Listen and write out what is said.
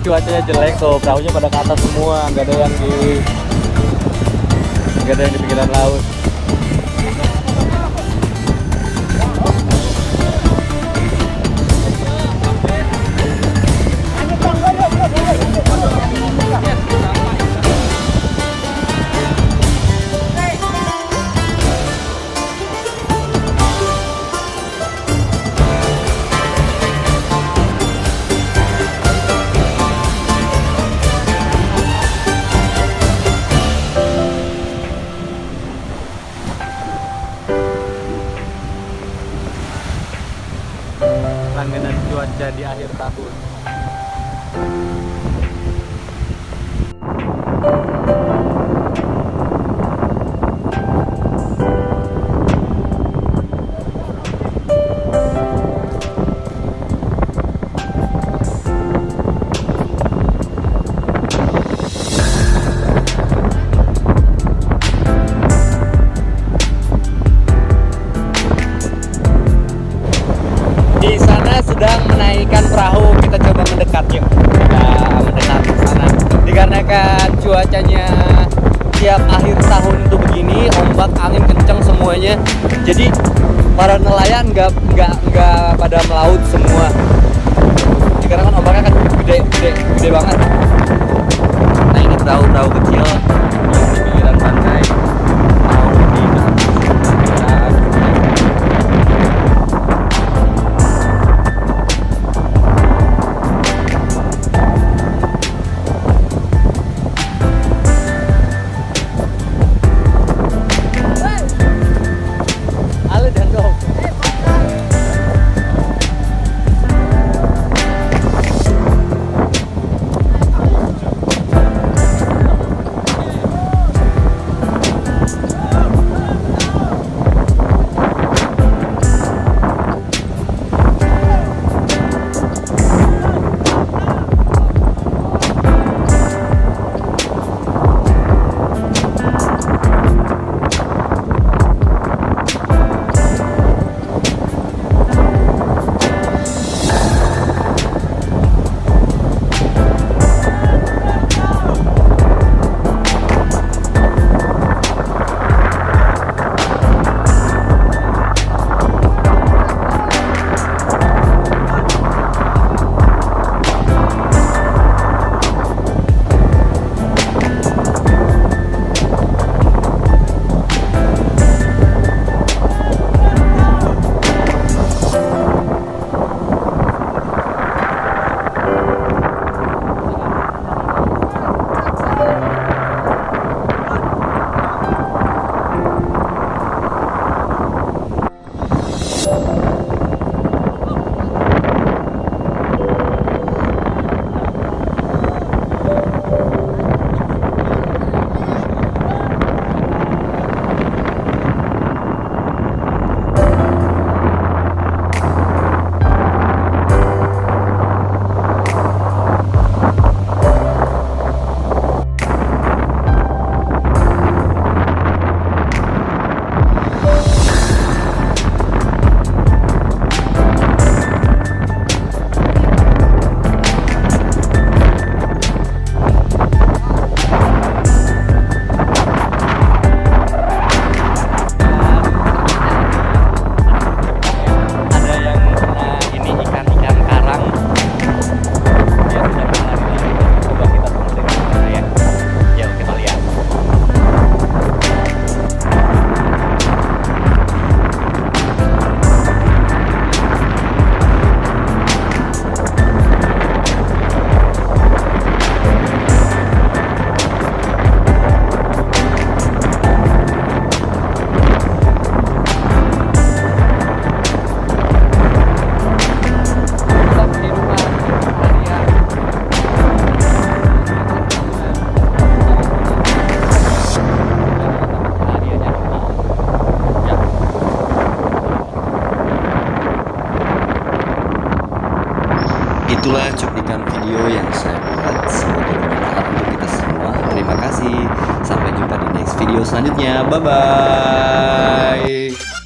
cuacanya jelek tuh, perahunya pada ke atas semua, nggak ada yang di pinggiran laut. Langganan cuaca di akhir tahun. Sedang menaikkan perahu, kita coba mendekat yuk. Kita mendekat ke sana. Dikarenakan cuacanya tiap akhir tahun itu begini, ombak, angin kencang semuanya. Jadi para nelayan nggak pada melaut semua. Dikarenakan ombaknya kan gede banget. Nah ini perahu kecil yang di pinggiran pantai. Mau di Itulah cuplikan video yang saya buat, semoga bermanfaat untuk kita semua. Terima kasih, sampai jumpa di next video selanjutnya. Bye bye.